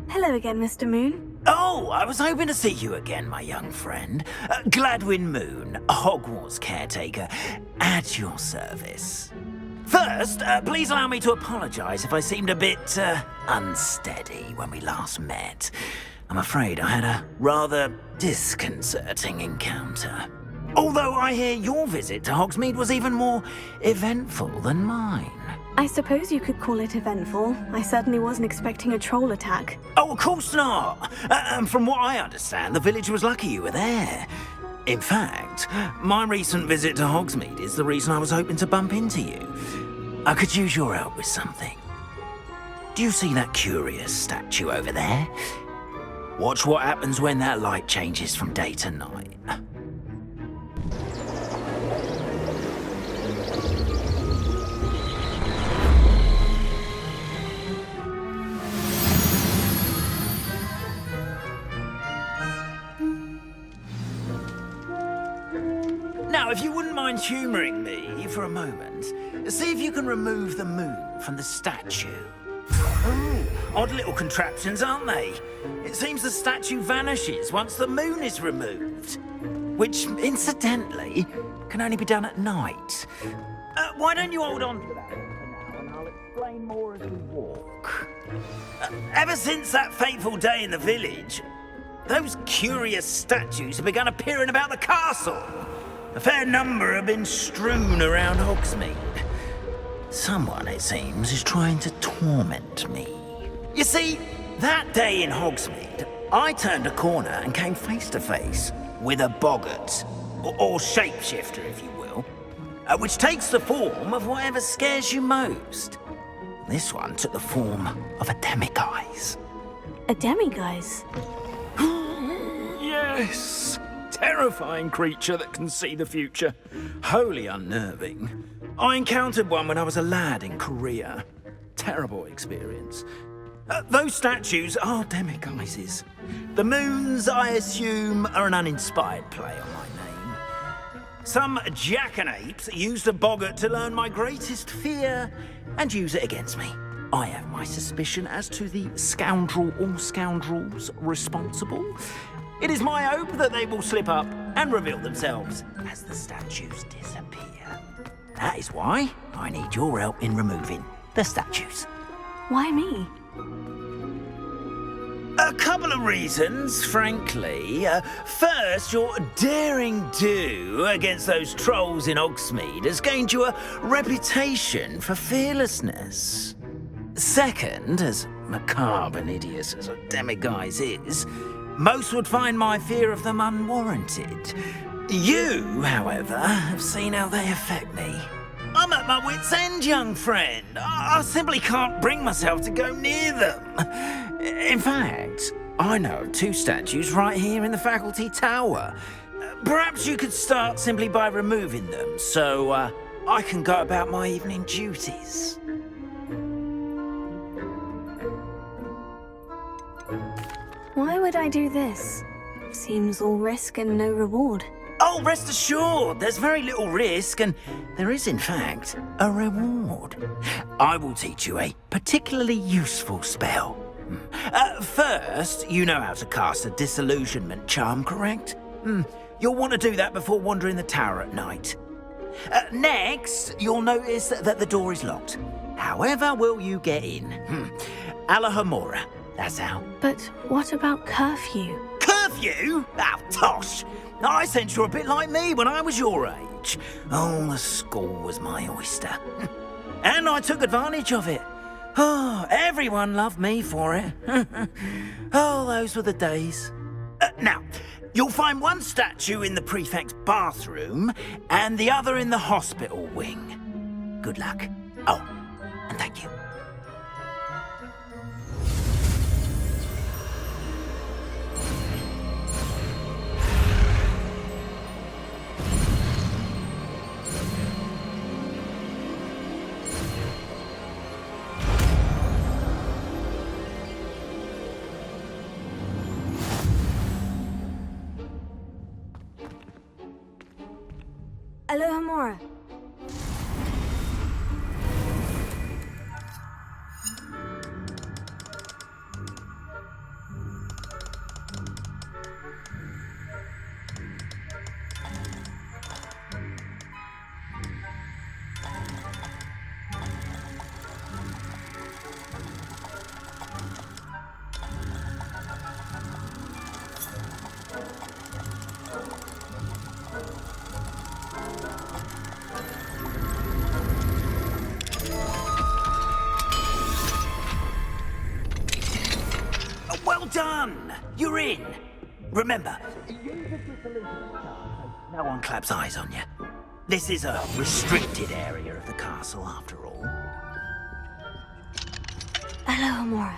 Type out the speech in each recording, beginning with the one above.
Hello again, Mr. Moon. Oh, I was hoping to see you again, my young friend. Gladwin Moon, Hogwarts caretaker, at your service. First, please allow me to apologize if I seemed a bit, unsteady when we last met. I'm afraid I had a rather disconcerting encounter. Although I hear your visit to Hogsmeade was even more eventful than mine. I suppose you could call it eventful. I certainly wasn't expecting a troll attack. Oh, of course not. From what I understand, the village was lucky you were there. In fact, my recent visit to Hogsmeade is the reason I was hoping to bump into you. I could use your help with something. Do you see that curious statue over there? Watch what happens when that light changes from day to night. Now, if you wouldn't mind humouring me for a moment, see if you can remove the moon from the statue. Oh, odd little contraptions, aren't they? It seems the statue vanishes once the moon is removed. Which, incidentally, can only be done at night. Why don't you hold on to that for now, and I'll explain more as we walk. Ever since that fateful day in the village, those curious statues have begun appearing about the castle. A fair number have been strewn around Hogsmeade. Someone, it seems, is trying to torment me. You see, that day in Hogsmeade, I turned a corner and came face to face with a boggart, or shapeshifter, if you will, which takes the form of whatever scares you most. This one took the form of a demiguise. A demiguise? Yes! Terrifying creature that can see the future. Wholly unnerving. I encountered one when I was a lad in Korea. Terrible experience. Those statues are demiguises. The moons, I assume, are an uninspired play on my name. Some jackanapes used a boggart to learn my greatest fear and use it against me. I have my suspicion as to the scoundrel or scoundrels responsible. It is my hope that they will slip up and reveal themselves as the statues disappear. That is why I need your help in removing the statues. Why me? A couple of reasons, frankly. First, your daring do against those trolls in Hogsmeade has gained you a reputation for fearlessness. Second, as macabre and hideous as a demiguise is, most would find my fear of them unwarranted. You, however, have seen how they affect me. I'm at my wit's end, young friend. I simply can't bring myself to go near them. In fact, I know of two statues right here in the faculty tower. Perhaps you could start simply by removing them, so I can go about my evening duties. Why would I do this? Seems all risk and no reward. Oh, rest assured, there's very little risk, and there is, in fact, a reward. I will teach you a particularly useful spell. First, you know how to cast a disillusionment charm, correct? You'll want to do that before wandering the tower at night. Next, you'll notice that the door is locked. However will you get in? Alahomora, that's how. But what about curfew? Curfew? Oh, tosh! I sense you're a bit like me when I was your age. Oh, the school was my oyster. And I took advantage of it. Oh, everyone loved me for it. Oh, those were the days. Now, you'll find one statue in the prefect's bathroom and the other in the hospital wing. Good luck. Oh, and thank you. Alohomora. You're in. Remember, use the dissolution charm so no one claps eyes on you. This is a restricted area of the castle, after all. Hello, Amora.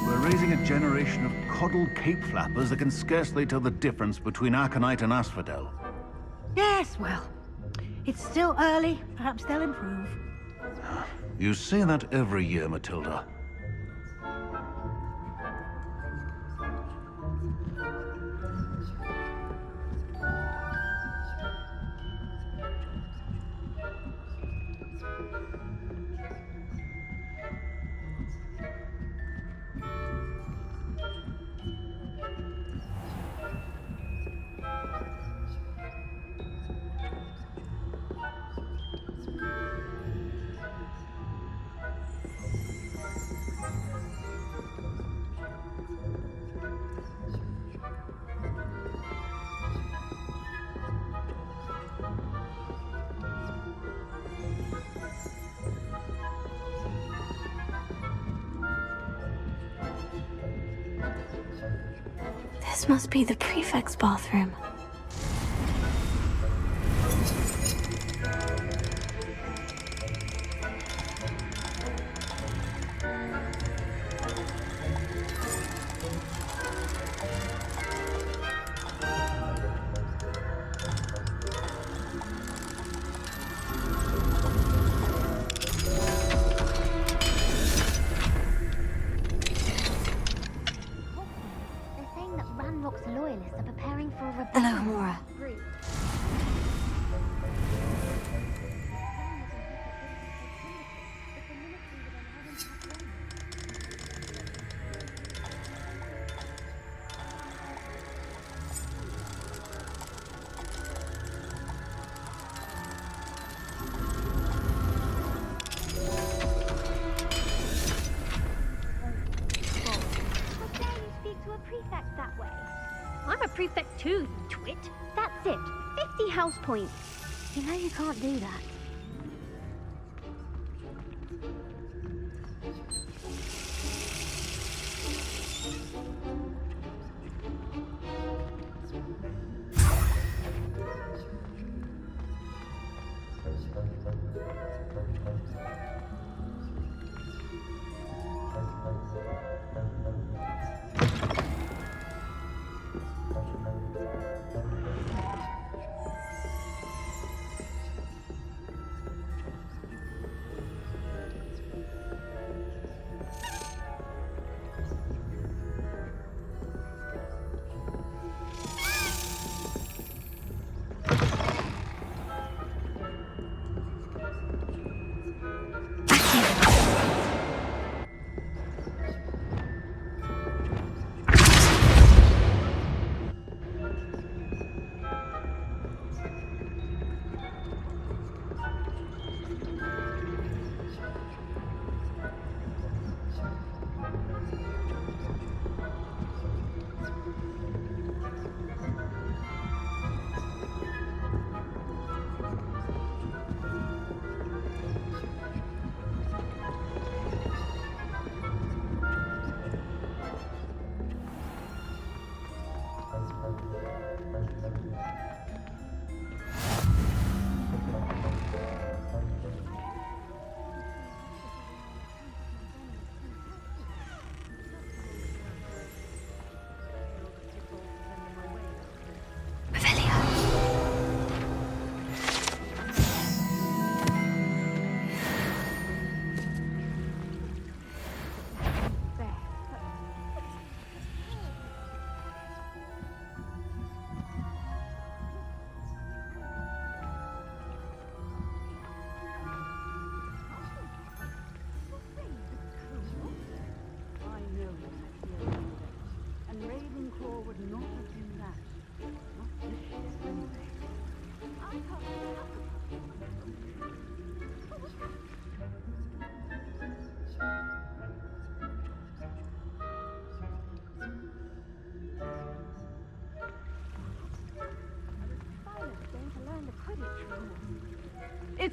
We're raising a generation of coddled cape flappers that can scarcely tell the difference between Aconite and Asphodel. Yes, well, it's still early. Perhaps they'll improve. You say that every year, Matilda. This must be the prefect's bathroom. Hello, 2, you twit. That's it. 50 house points. You know you can't do that.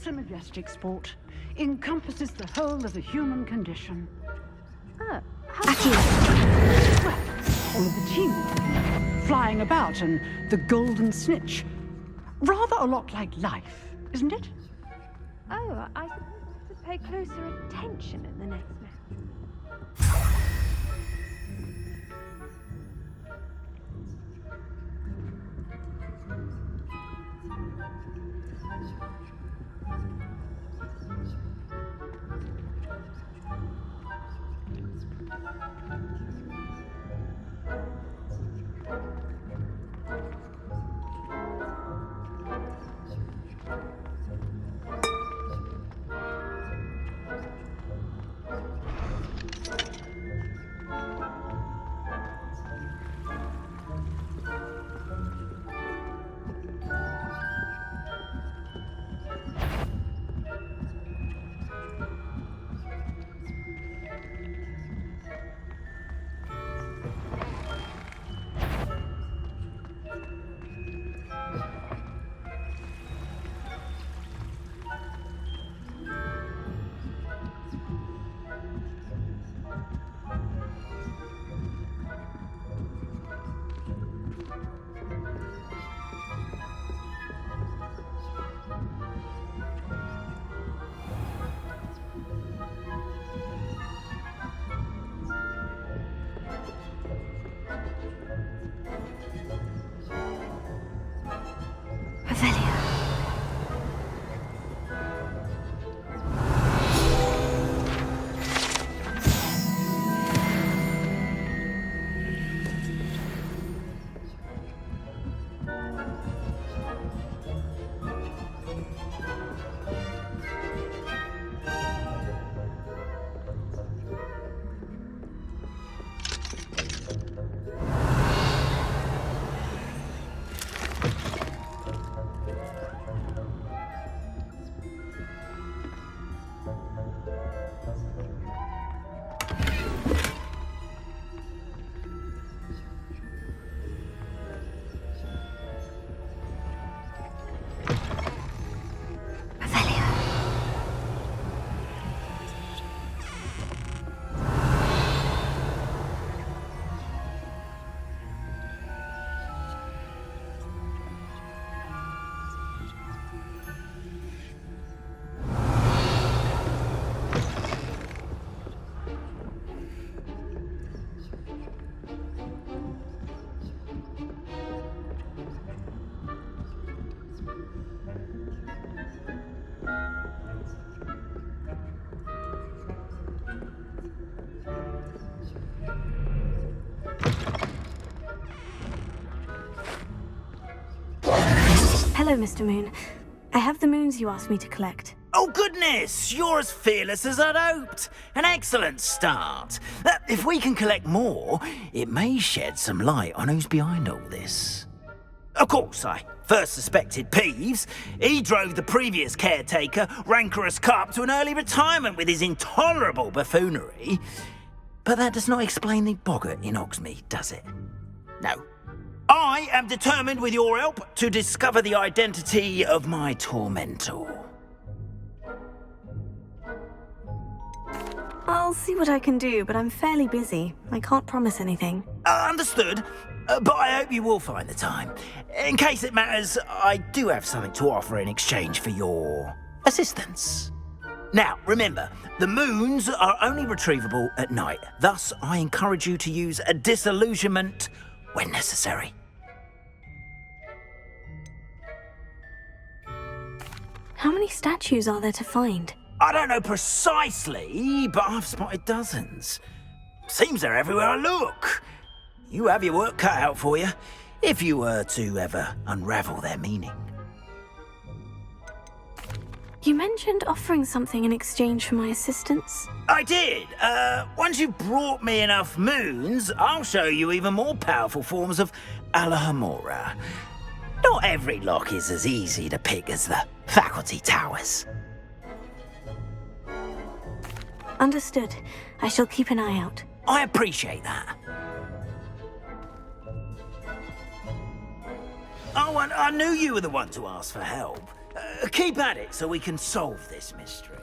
It's a majestic sport. Encompasses the whole of the human condition. Oh, Well, all of the teamwork, flying about, and the golden snitch. Rather a lot like life, isn't it? oh, I suppose I should pay closer attention at the next match. Hello, Mr. Moon. I have the moons you asked me to collect. Oh, goodness! You're as fearless as I'd hoped. An excellent start. If we can collect more, it may shed some light on who's behind all this. Of course, I first suspected Peeves. He drove the previous caretaker, rancorous Carp, to an early retirement with his intolerable buffoonery. But that does not explain the boggart in Hogsmeade, does it? No. I am determined, with your help, to discover the identity of my tormentor. I'll see what I can do, but I'm fairly busy. I can't promise anything. Understood. But I hope you will find the time. In case it matters, I do have something to offer in exchange for your assistance. Now, remember, the moons are only retrievable at night. Thus, I encourage you to use a disillusionment when necessary. How many statues are there to find? I don't know precisely, but I've spotted dozens. Seems they're everywhere I look. You have your work cut out for you, if you were to ever unravel their meaning. You mentioned offering something in exchange for my assistance. I did. Once you've brought me enough moons, I'll show you even more powerful forms of Alohomora. Not every lock is as easy to pick as the faculty towers. Understood. I shall keep an eye out. I appreciate that. Oh, and I knew you were the one to ask for help. Keep at it so we can solve this mystery.